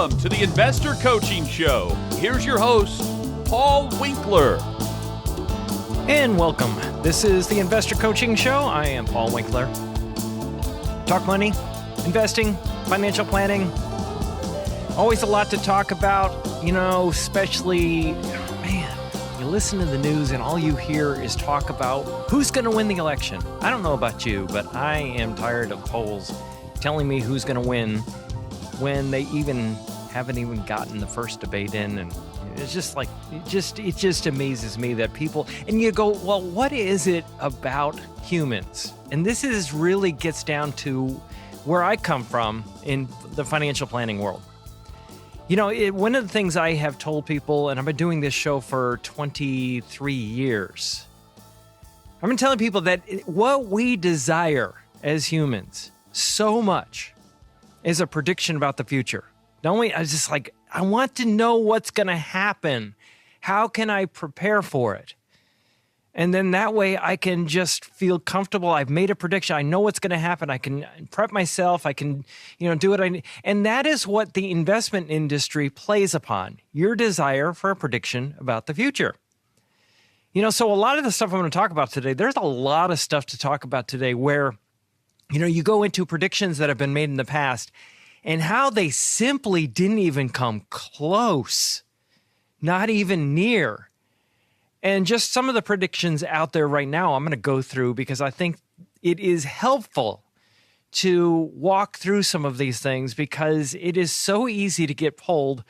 Welcome to the Investor Coaching Show. Here's your host, Paul Winkler. And welcome. This is the Investor Coaching Show. I am Paul Winkler. Talk money, investing, financial planning. Always a lot to talk about, especially, you listen to the news and all you hear is talk about who's going to win the election. I don't know about you, but I am tired of polls telling me who's going to win when they haven't even gotten the first debate in. And it's just like, it just amazes me that people, and you go, well, what is it about humans? And this really gets down to where I come from in the financial planning world. One of the things I have told people, and I've been doing this show for 23 years, I've been telling people that what we desire as humans so much is a prediction about the future. I want to know what's going to happen. How can I prepare for it? And then that way I can just feel comfortable. I've made a prediction. I know what's going to happen. I can prep myself. I can, do what I need. And that is what the investment industry plays upon, your desire for a prediction about the future. So a lot of the stuff I'm going to talk about today, there's a lot of stuff to talk about today where, you go into predictions that have been made in the past and how they simply didn't even come close, not even near. And just some of the predictions out there right now I'm going to go through because I think it is helpful to walk through some of these things because it is so easy to get pulled.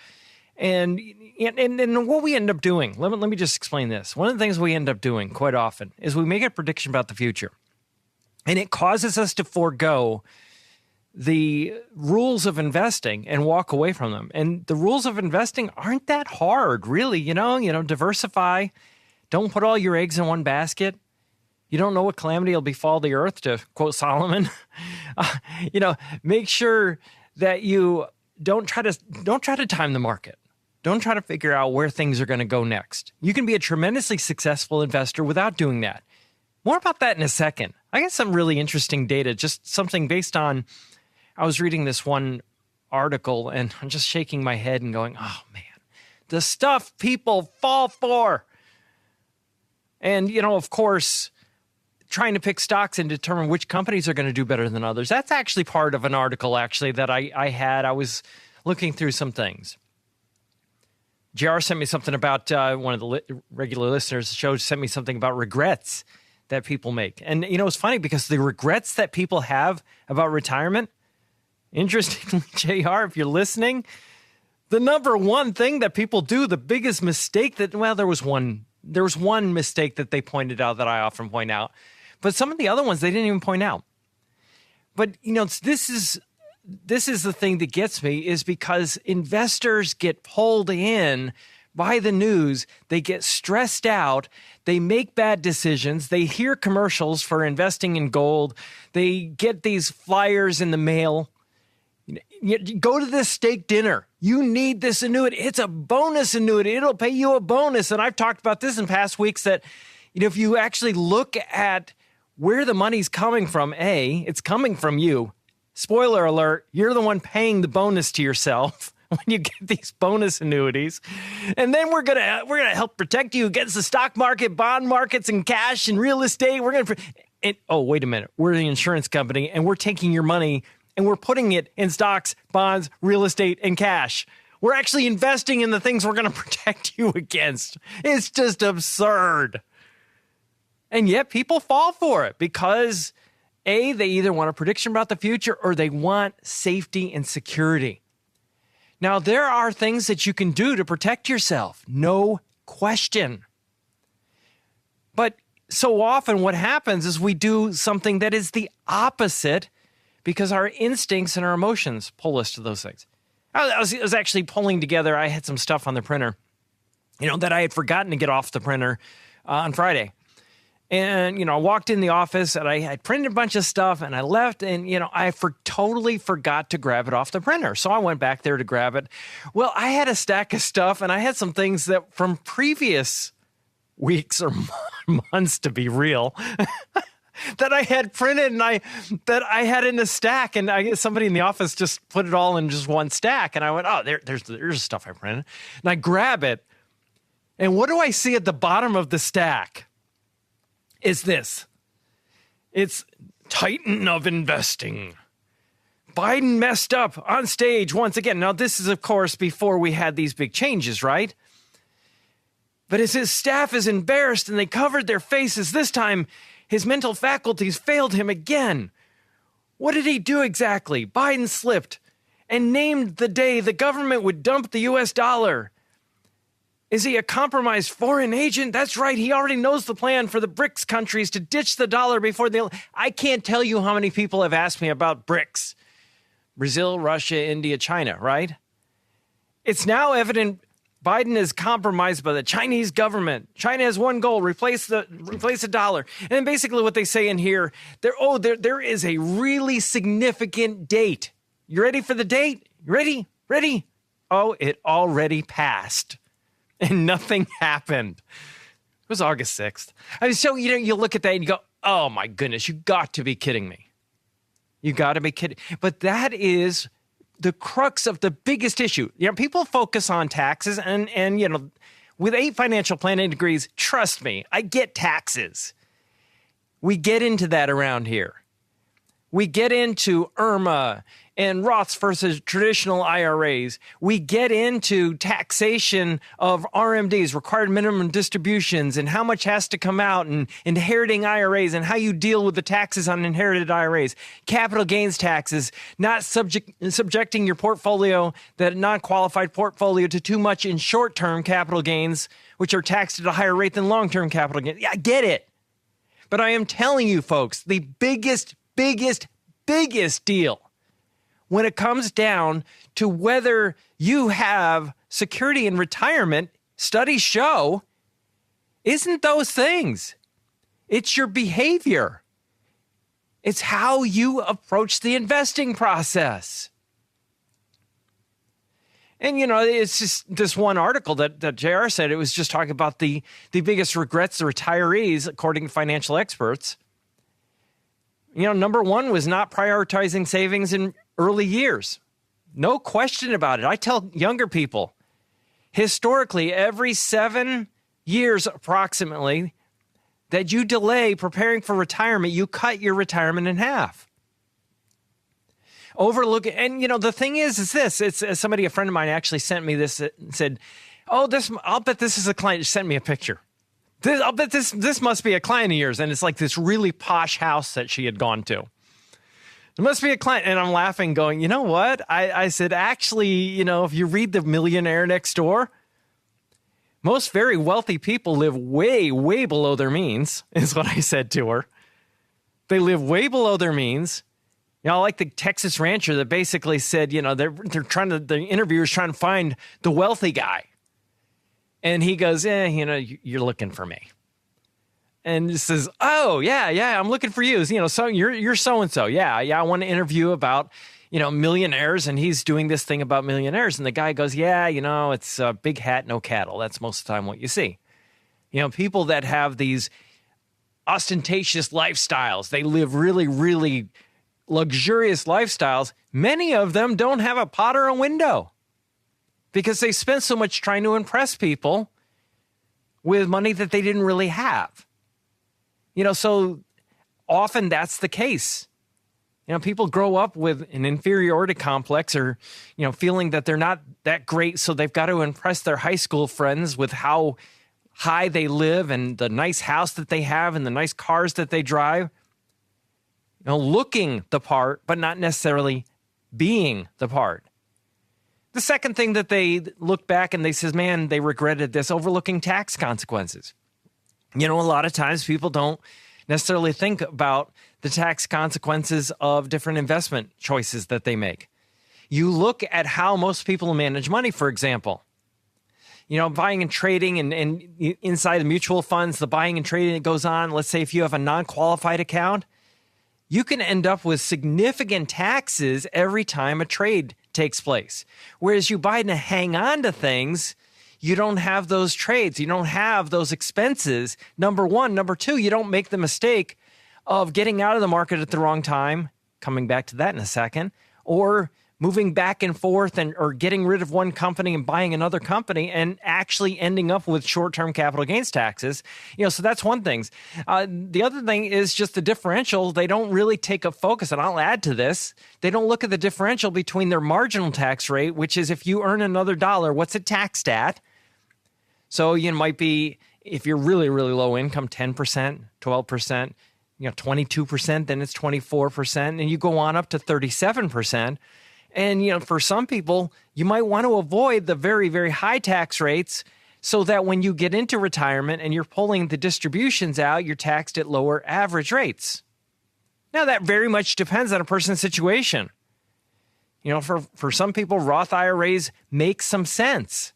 And what we end up doing, let me just explain this. One of the things we end up doing quite often is we make a prediction about the future. And it causes us to forego the rules of investing and walk away from them. And the rules of investing aren't that hard, really. Diversify. Don't put all your eggs in one basket. You don't know what calamity will befall the earth, to quote Solomon. Make sure that you don't try to time the market. Don't try to figure out where things are going to go next. You can be a tremendously successful investor without doing that. More about that in a second. I got some really interesting data, just something based on, I was reading this one article and I'm just shaking my head and going, oh man, the stuff people fall for. And, of course, trying to pick stocks and determine which companies are going to do better than others. That's actually part of an article, that I had. I was looking through some things. JR sent me something about, one of the regular listeners of the show sent me something about regrets that people make. And, it's funny because the regrets that people have about retirement, interestingly, JR, if you're listening, the number one thing that people do, the biggest mistake there was one mistake that they pointed out that I often point out, but some of the other ones they didn't even point out. But, this is the thing that gets me is because investors get pulled in by the news. They get stressed out. They make bad decisions. They hear commercials for investing in gold. They get these flyers in the mail. You go to this steak dinner. You need this annuity. It's a bonus annuity. It'll pay you a bonus. And I've talked about this in past weeks that, if you actually look at where the money's coming from, it's coming from you. Spoiler alert, you're the one paying the bonus to yourself when you get these bonus annuities. And then we're gonna help protect you against the stock market, bond markets, and cash and real estate. Wait a minute. We're the insurance company and we're taking your money and we're putting it in stocks, bonds, real estate, and cash. We're actually investing in the things we're going to protect you against. It's just absurd. And yet people fall for it because, they either want a prediction about the future or they want safety and security. Now, there are things that you can do to protect yourself, no question. But so often what happens is we do something that is the opposite because our instincts and our emotions pull us to those things. I was actually pulling together, I had some stuff on the printer, that I had forgotten to get off the printer on Friday. And, I walked in the office and I had printed a bunch of stuff and I left and, I totally forgot to grab it off the printer. So I went back there to grab it. Well, I had a stack of stuff and I had some things that from previous weeks or months, to be real, that I had printed and that I had in a stack, and I guess somebody in the office just put it all in just one stack. And I went, oh, there's stuff I printed. And I grab it, and what do I see at the bottom of the stack? Is this. It's Titan of Investing. Biden messed up on stage once again. Now, this is, of course, before we had these big changes, right? But as his staff is embarrassed and they covered their faces, this time his mental faculties failed him again. What did he do exactly? Biden slipped and named the day the government would dump the U.S. dollar. Is he a compromised foreign agent? That's right. He already knows the plan for the BRICS countries to ditch the dollar before they... I can't tell you how many people have asked me about BRICS. Brazil, Russia, India, China, right? It's now evident Biden is compromised by the Chinese government. China has one goal: replace the dollar. And basically what they say in here, there is a really significant date. You ready for the date? Ready? Oh, it already passed. And nothing happened. It was August 6th. I mean, so, you look at that and you go, oh my goodness, you got to be kidding me. You got to be kidding. But that is the crux of the biggest issue. People focus on taxes and with 8 financial planning degrees, trust me, I get taxes. We get into that around here. We get into IRMA and Roths versus traditional IRAs. We get into taxation of RMDs, required minimum distributions, and how much has to come out, and inheriting IRAs, and how you deal with the taxes on inherited IRAs, capital gains taxes, not subjecting your portfolio, that non-qualified portfolio, to too much in short-term capital gains, which are taxed at a higher rate than long-term capital gains. Yeah, I get it. But I am telling you, folks, the biggest deal when it comes down to whether you have security in retirement, studies show, isn't those things. It's your behavior. It's how you approach the investing process. And, it's just this one article that JR said, it was just talking about the biggest regrets of retirees, according to financial experts. Number one was not prioritizing savings in early years. No question about it. I tell younger people, historically, every 7 years approximately that you delay preparing for retirement, you cut your retirement in half. And the thing is this, a friend of mine actually sent me this and said, I'll bet this is a client who sent me a picture. I'll bet this must be a client of yours. And it's like this really posh house that she had gone to. It must be a client. And I'm laughing going, you know what? I said, actually, if you read The Millionaire Next Door, most very wealthy people live way, way below their means, is what I said to her. They live way below their means. Like the Texas rancher that basically said, the interviewer's trying to find the wealthy guy. And he goes, you're looking for me. And he says, oh, yeah, I'm looking for you. So you're so-and-so. Yeah, I want to interview about, millionaires. And he's doing this thing about millionaires. And the guy goes, yeah, it's big hat, no cattle. That's most of the time what you see. People that have these ostentatious lifestyles, they live really, really luxurious lifestyles. Many of them don't have a pot or a window, because they spent so much trying to impress people with money that they didn't really have. So often that's the case. People grow up with an inferiority complex, or, feeling that they're not that great, so they've got to impress their high school friends with how high they live and the nice house that they have and the nice cars that they drive. Looking the part, but not necessarily being the part. The second thing that they look back and they says, man, they regretted this, overlooking tax consequences. A lot of times people don't necessarily think about the tax consequences of different investment choices that they make. You look at how most people manage money, for example. Buying and trading and inside the mutual funds, the buying and trading that goes on. Let's say if you have a non-qualified account, you can end up with significant taxes every time a trade takes place. Whereas you buy to hang on to things, you don't have those trades. You don't have those expenses, number one. Number two, you don't make the mistake of getting out of the market at the wrong time, coming back to that in a second, or moving back and forth or getting rid of one company and buying another company and actually ending up with short-term capital gains taxes. So that's one thing. The other thing is just the differential. They don't really take a focus, and I'll add to this. They don't look at the differential between their marginal tax rate, which is if you earn another dollar, what's it taxed at? So you might be, if you're really, really low income, 10%, 12%, 22%, then it's 24%, and you go on up to 37%. And, for some people, you might want to avoid the very, very high tax rates so that when you get into retirement and you're pulling the distributions out, you're taxed at lower average rates. Now, that very much depends on a person's situation. For some people, Roth IRAs make some sense.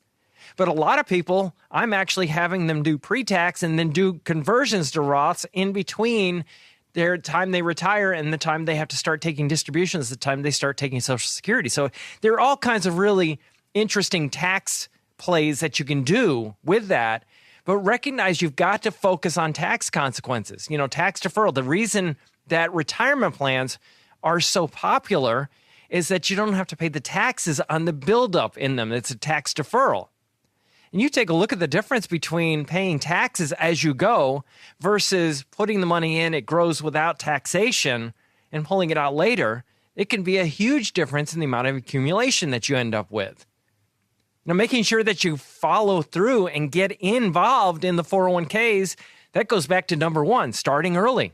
But a lot of people, I'm actually having them do pre-tax and then do conversions to Roths in between their time they retire and the time they have to start taking distributions, the time they start taking Social Security. So there are all kinds of really interesting tax plays that you can do with that, but recognize you've got to focus on tax consequences. Tax deferral. The reason that retirement plans are so popular is that you don't have to pay the taxes on the buildup in them. It's a tax deferral. And you take a look at the difference between paying taxes as you go versus putting the money in, it grows without taxation, and pulling it out later. It can be a huge difference in the amount of accumulation that you end up with. Now, making sure that you follow through and get involved in the 401ks, that goes back to number one, starting early.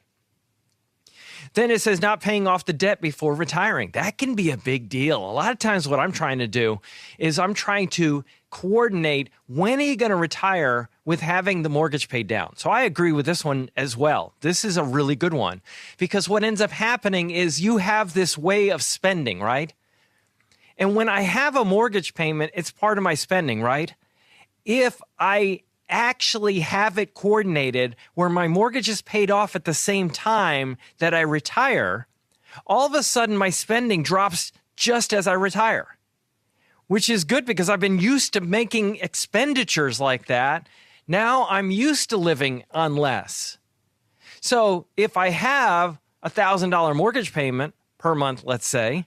Then it says not paying off the debt before retiring. That can be a big deal. A lot of times what I'm trying to do is I'm trying to coordinate when are you going to retire with having the mortgage paid down. So I agree with this one as well. This is a really good one because what ends up happening is you have this way of spending, right? And when I have a mortgage payment, it's part of my spending, right? If I actually have it coordinated where my mortgage is paid off at the same time that I retire, all of a sudden my spending drops just as I retire, which is good because I've been used to making expenditures like that. Now I'm used to living on less. So if I have $1,000 mortgage payment per month, let's say,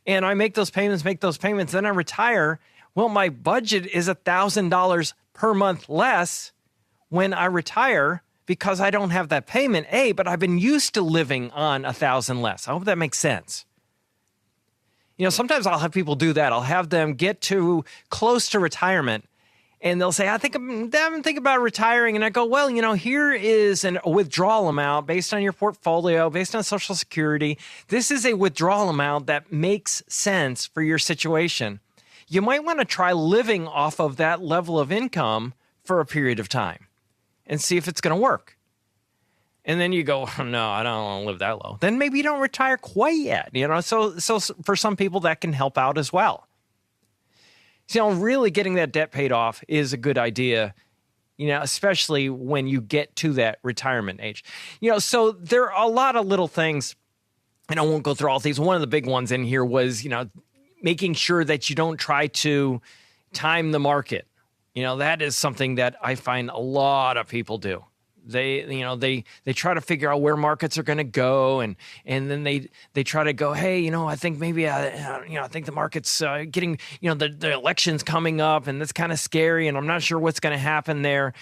and I make those payments, then I retire, well, my budget is $1,000 per month less when I retire because I don't have that payment, but I've been used to living on $1,000 less. I hope that makes sense. Sometimes I'll have people do that. I'll have them get to close to retirement and they'll say, I'm thinking about retiring. And I go, well, here is a withdrawal amount based on your portfolio, based on Social Security. This is a withdrawal amount that makes sense for your situation. You might want to try living off of that level of income for a period of time and see if it's going to work. And then you go, oh, no, I don't want to live that low. Then maybe you don't retire quite yet. So for some people that can help out as well. So really getting that debt paid off is a good idea, especially when you get to that retirement age. So there are a lot of little things, and I won't go through all these. One of the big ones in here was, making sure that you don't try to time the market. That is something that I find a lot of people do. They try to figure out where markets are going to go, and then they try to go, hey, I think maybe I think the market's getting, the election's coming up, and that's kind of scary, and I'm not sure what's going to happen there.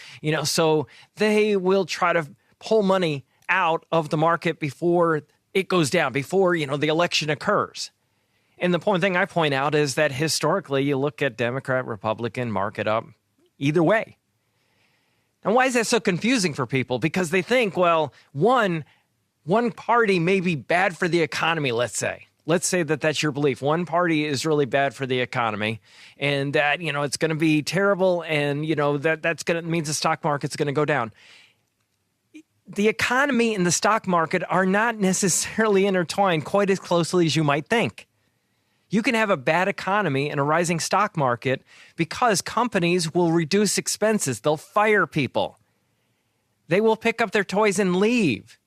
So they will try to pull money out of the market before it goes down, before the election occurs. And the thing I point out is that historically, you look at Democrat, Republican, market up, either way. And why is that so confusing for people? Because they think, well, one party may be bad for the economy, let's say. Let's say that that's your belief. One party is really bad for the economy and that, it's going to be terrible and, that's going to means the stock market's going to go down. The economy and the stock market are not necessarily intertwined quite as closely as you might think. You can have a bad economy and a rising stock market because companies will reduce expenses. They'll fire people. They will pick up their toys and leave.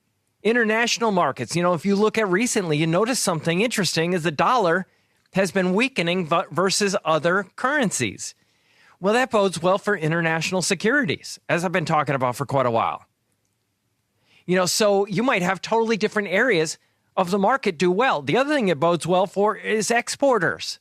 International markets, if you look at recently, you notice something interesting is the dollar has been weakening versus other currencies. Well, that bodes well for international securities, as I've been talking about for quite a while. So you might have totally different areas of the market do well. The other thing it bodes well for is exporters.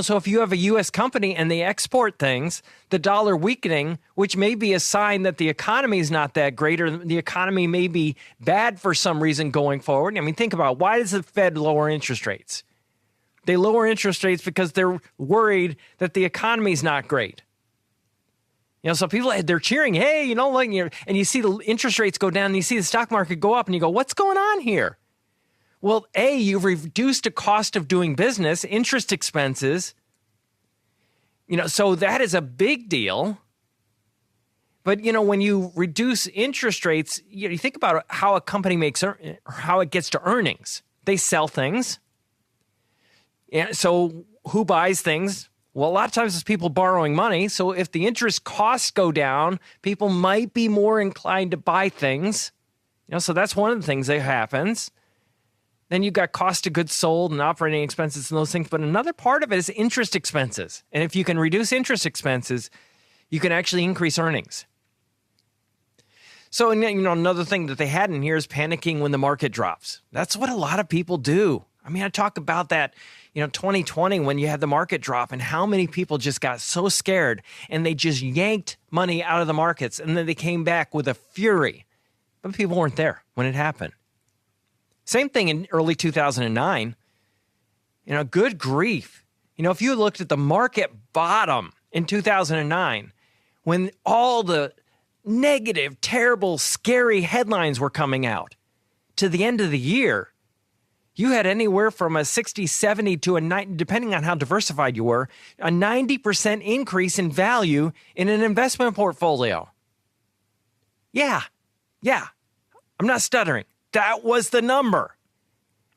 So if you have a U.S. company and they export things, the dollar weakening, which may be a sign that the economy is not that great or the economy may be bad for some reason going forward. I mean, think about why does the Fed lower interest rates? They lower interest rates because they're worried that the economy is not great. So people, they're cheering, hey, and you see the interest rates go down and you see the stock market go up and you go, what's going on here? Well, A, you've reduced the cost of doing business, interest expenses, so that is a big deal. But, when you reduce interest rates, you think about how a company makes or how it gets to earnings. They sell things. And so who buys things? Well, a lot of times it's people borrowing money. So if the interest costs go down, people might be more inclined to buy things. So that's one of the things that happens. Then you've got cost of goods sold and operating expenses and those things. But another part of it is interest expenses. And if you can reduce interest expenses, you can actually increase earnings. So, another thing that they had in here is panicking when the market drops. That's what a lot of people do. I mean, I talk about that, 2020 when you had the market drop and how many people just got so scared and they just yanked money out of the markets and then they came back with a fury. But people weren't there when it happened. Same thing in early 2009. Good grief. If you looked at the market bottom in 2009, when all the negative, terrible, scary headlines were coming out, to the end of the year, you had anywhere from a 60, 70 to a 90, depending on how diversified you were, a 90% increase in value in an investment portfolio. Yeah. I'm not stuttering. That was the number.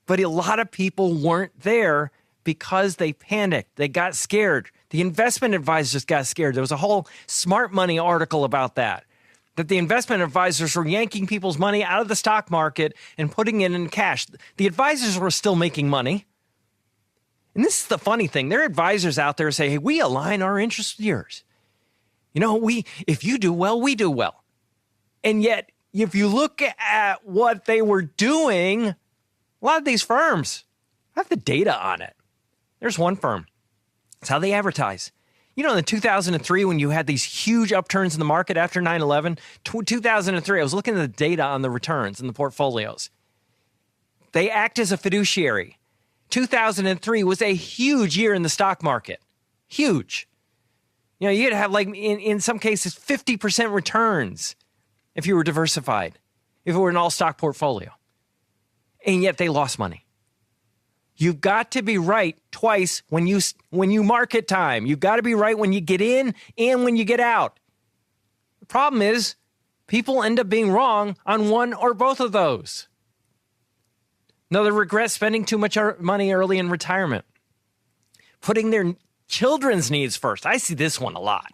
But a lot of people weren't there because they panicked. They got scared. The investment advisors got scared. There was a whole Smart Money article about that the investment advisors were yanking people's money out of the stock market and putting it in cash. The advisors were still making money. And this is the funny thing. There are advisors out there who say, hey, we align our interests with yours. If you do well, we do well. And yet, if you look at what they were doing, a lot of these firms have the data on it. There's one firm. It's how they advertise. In 2003, when you had these huge upturns in the market after 9/11, 2003, I was looking at the data on the returns and the portfolios. They act as a fiduciary. 2003 was a huge year in the stock market. Huge. You'd have in some cases 50% returns if you were diversified, if it were an all-stock portfolio. And yet they lost money. You've got to be right twice when you market time. You've got to be right when you get in and when you get out. The problem is people end up being wrong on one or both of those. Another regret, spending too much money early in retirement. Putting their children's needs first. I see this one a lot.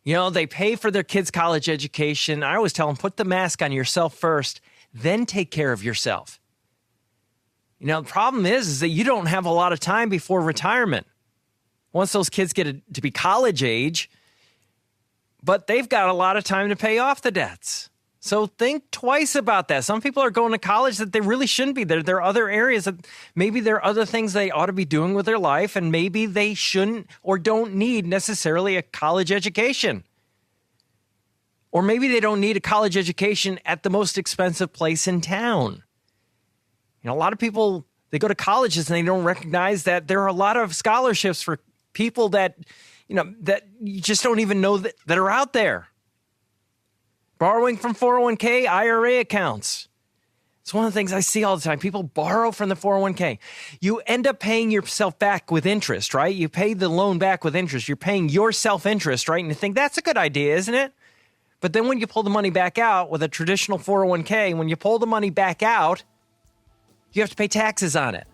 They pay for their kids' college education. I always tell them, put the mask on yourself first, then take care of yourself. The problem is that you don't have a lot of time before retirement. Once those kids get to be college age, but they've got a lot of time to pay off the debts. So think twice about that. Some people are going to college that they really shouldn't be there. There are other areas that maybe there are other things they ought to be doing with their life, and maybe they shouldn't or don't need necessarily a college education. Or maybe they don't need a college education at the most expensive place in town. A lot of people, they go to colleges and they don't recognize that there are a lot of scholarships for people that, that you just don't even know that are out there. Borrowing from 401k, IRA accounts. It's one of the things I see all the time. People borrow from the 401k. You end up paying yourself back with interest, right? You pay the loan back with interest. You're paying yourself interest, right? And you think that's a good idea, isn't it? But then when you pull the money back out with a traditional 401k, when you pull the money back out, you have to pay taxes on it.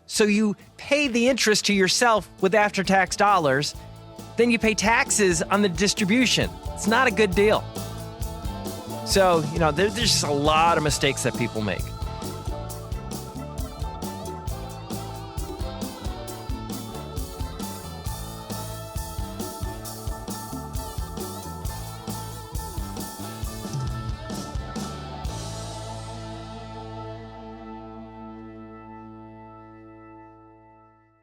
So you pay the interest to yourself with after-tax dollars, then you pay taxes on the distribution. It's not a good deal. So, there's just a lot of mistakes that people make.